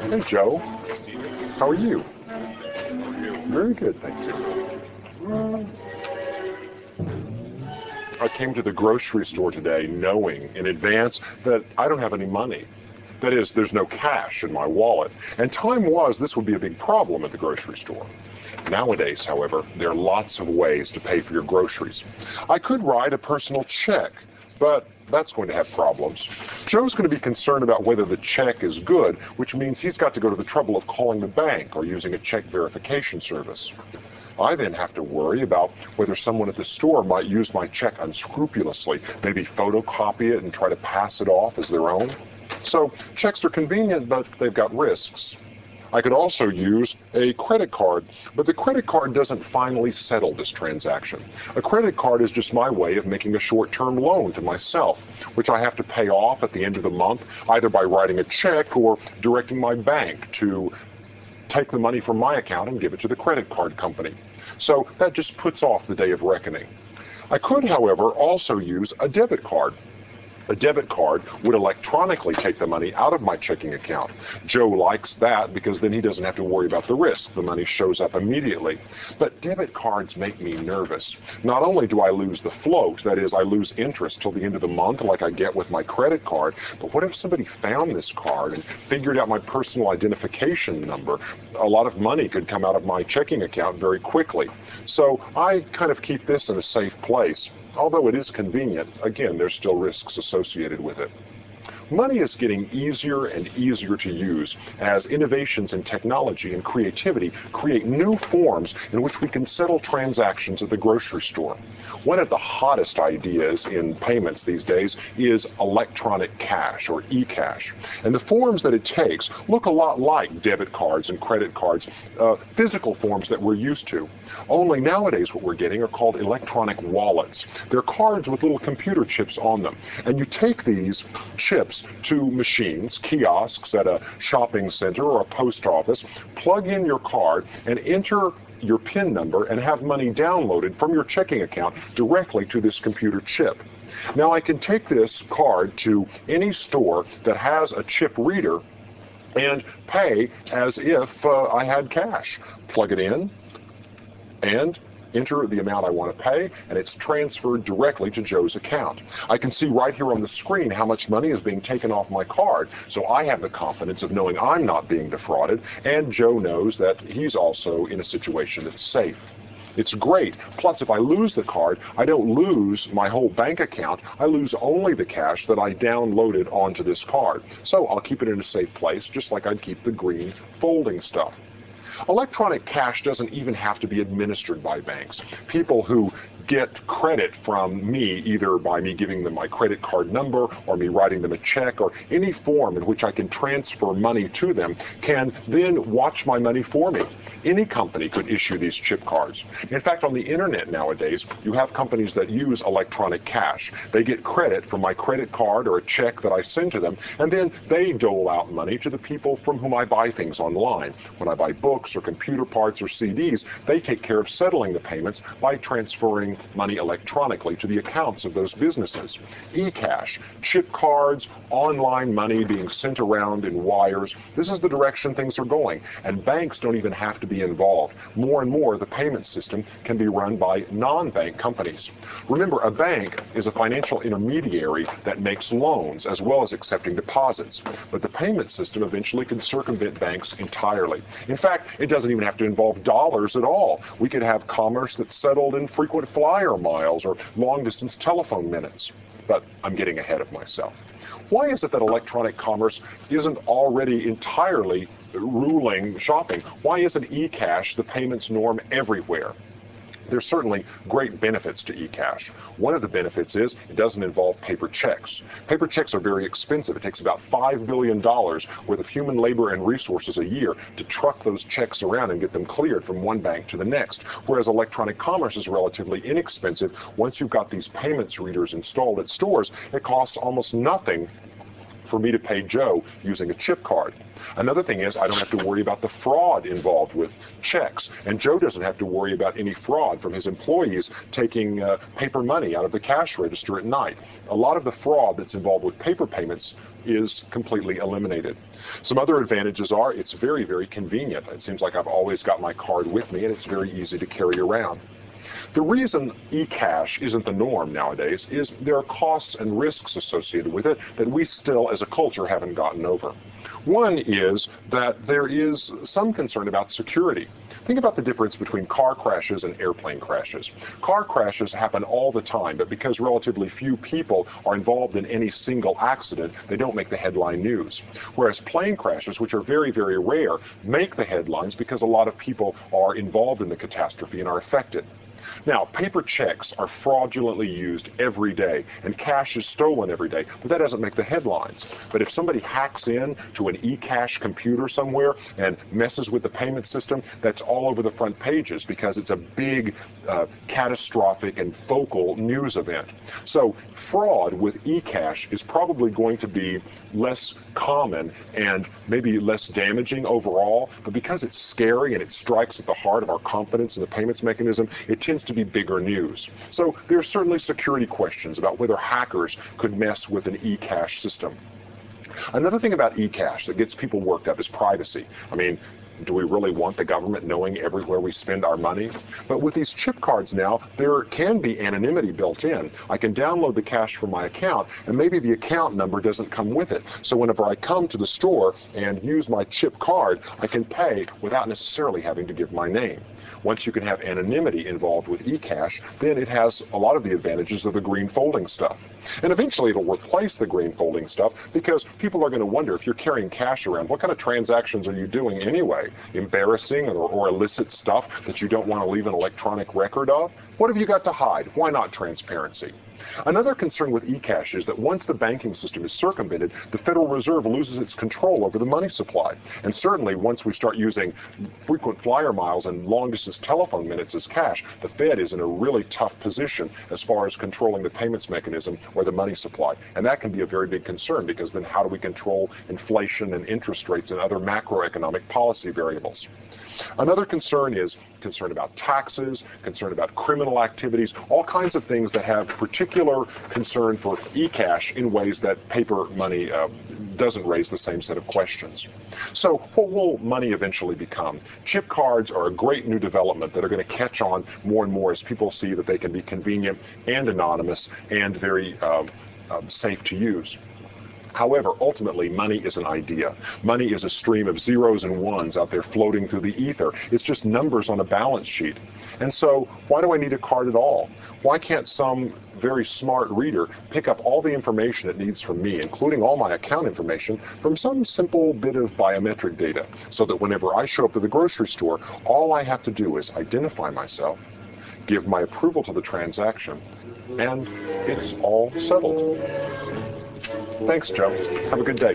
Hey, Joe. How are you? Very good, thank you. I came to the grocery store today knowing in advance that I don't have any money. That is, there's no cash in my wallet. And time was this would be a big problem at the grocery store. Nowadays, however, there are lots of ways to pay for your groceries. I could write a personal check, but that's going to have problems. Joe's going to be concerned about whether the check is good, which means he's got to go to the trouble of calling the bank or using a check verification service. I then have to worry about whether someone at the store might use my check unscrupulously, maybe photocopy it and try to pass it off as their own. So checks are convenient, but they've got risks. I could also use a credit card, but the credit card doesn't finally settle this transaction. A credit card is just my way of making a short-term loan to myself, which I have to pay off at the end of the month, either by writing a check or directing my bank to take the money from my account and give it to the credit card company. So that just puts off the day of reckoning. I could, however, also use a debit card. A debit card would electronically take the money out of my checking account. Joe likes that because then he doesn't have to worry about the risk. The money shows up immediately. But debit cards make me nervous. Not only do I lose the float, that is, I lose interest till the end of the month like I get with my credit card, but what if somebody found this card and figured out my personal identification number? A lot of money could come out of my checking account very quickly. So I kind of keep this in a safe place. Although it is convenient, again, there's still risks associated with it. Money is getting easier and easier to use as innovations in technology and creativity create new forms in which we can settle transactions at the grocery store. One of the hottest ideas in payments these days is electronic cash, or e-cash. And the forms that it takes look a lot like debit cards and credit cards, physical forms that we're used to. Only nowadays what we're getting are called electronic wallets. They're cards with little computer chips on them. And you take these chips to machines, kiosks at a shopping center or a post office, plug in your card and enter your PIN number and have money downloaded from your checking account directly to this computer chip. Now I can take this card to any store that has a chip reader and pay as if I had cash. Plug it in and enter the amount I want to pay, and it's transferred directly to Joe's account. I can see right here on the screen how much money is being taken off my card, so I have the confidence of knowing I'm not being defrauded, and Joe knows that he's also in a situation that's safe. It's great. Plus, if I lose the card, I don't lose my whole bank account. I lose only the cash that I downloaded onto this card. So I'll keep it in a safe place, just like I'd keep the green folding stuff. Electronic cash doesn't even have to be administered by banks. People who get credit from me, either by me giving them my credit card number or me writing them a check or any form in which I can transfer money to them, can then watch my money for me. Any company could issue these chip cards. In fact, on the internet nowadays, you have companies that use electronic cash. They get credit from my credit card or a check that I send to them, and then they dole out money to the people from whom I buy things online. When I buy books or computer parts or CDs, they take care of settling the payments by transferring money electronically to the accounts of those businesses. E-cash, chip cards, online money being sent around in wires. This is the direction things are going, and banks don't even have to be involved. More and more, the payment system can be run by non-bank companies. Remember, a bank is a financial intermediary that makes loans as well as accepting deposits, but the payment system eventually can circumvent banks entirely. In fact, it doesn't even have to involve dollars at all. We could have commerce that's settled in frequent flyer miles or long-distance telephone minutes. But I'm getting ahead of myself. Why is it that electronic commerce isn't already entirely ruling shopping? Why isn't e-cash the payments norm everywhere? There's certainly great benefits to e-cash. One of the benefits is it doesn't involve paper checks. Paper checks are very expensive. It takes about $5 billion worth of human labor and resources a year to truck those checks around and get them cleared from one bank to the next, whereas electronic commerce is relatively inexpensive. Once you've got these payments readers installed at stores, it costs almost nothing for me to pay Joe using a chip card. Another thing is I don't have to worry about the fraud involved with checks, and Joe doesn't have to worry about any fraud from his employees taking paper money out of the cash register at night. A lot of the fraud that's involved with paper payments is completely eliminated. Some other advantages are it's very, very convenient. It seems like I've always got my card with me, and it's very easy to carry around. The reason e-cash isn't the norm nowadays is there are costs and risks associated with it that we still, as a culture, haven't gotten over. One is that there is some concern about security. Think about the difference between car crashes and airplane crashes. Car crashes happen all the time, but because relatively few people are involved in any single accident, they don't make the headline news. Whereas plane crashes, which are very, very rare, make the headlines because a lot of people are involved in the catastrophe and are affected. Now, paper checks are fraudulently used every day, and cash is stolen every day, but that doesn't make the headlines. But if somebody hacks in to an e-cash computer somewhere and messes with the payment system, that's all over the front pages because it's a big, catastrophic and focal news event. So fraud with e-cash is probably going to be less common and maybe less damaging overall, but because it's scary and it strikes at the heart of our confidence in the payments mechanism, it tends to be bigger news. So there are certainly security questions about whether hackers could mess with an e-cash system. Another thing about e-cash that gets people worked up is privacy. I mean, do we really want the government knowing everywhere we spend our money? But with these chip cards now, there can be anonymity built in. I can download the cash from my account, and maybe the account number doesn't come with it. So whenever I come to the store and use my chip card, I can pay without necessarily having to give my name. Once you can have anonymity involved with eCash, then it has a lot of the advantages of the green folding stuff. And eventually it'll replace the green folding stuff because people are going to wonder, if you're carrying cash around, what kind of transactions are you doing anyway? Embarrassing or illicit stuff that you don't want to leave an electronic record of? What have you got to hide? Why not transparency? Another concern with eCash is that once the banking system is circumvented, the Federal Reserve loses its control over the money supply. And certainly once we start using frequent flyer miles and long-distance telephone minutes as cash, the Fed is in a really tough position as far as controlling the payments mechanism or the money supply. And that can be a very big concern, because then how do we control inflation and interest rates and other macroeconomic policy variables? Another concern is concern about taxes, concern about criminal activities, all kinds of things that have particular concern for eCash in ways that paper money doesn't raise the same set of questions. So what will money eventually become? Chip cards are a great new development that are going to catch on more and more as people see that they can be convenient and anonymous and very safe to use. However, ultimately, money is an idea. Money is a stream of zeros and ones out there floating through the ether. It's just numbers on a balance sheet. And so, why do I need a card at all? Why can't some very smart reader pick up all the information it needs from me, including all my account information, from some simple bit of biometric data, so that whenever I show up to the grocery store, all I have to do is identify myself, give my approval to the transaction, and it's all settled. Thanks, Joe. Have a good day.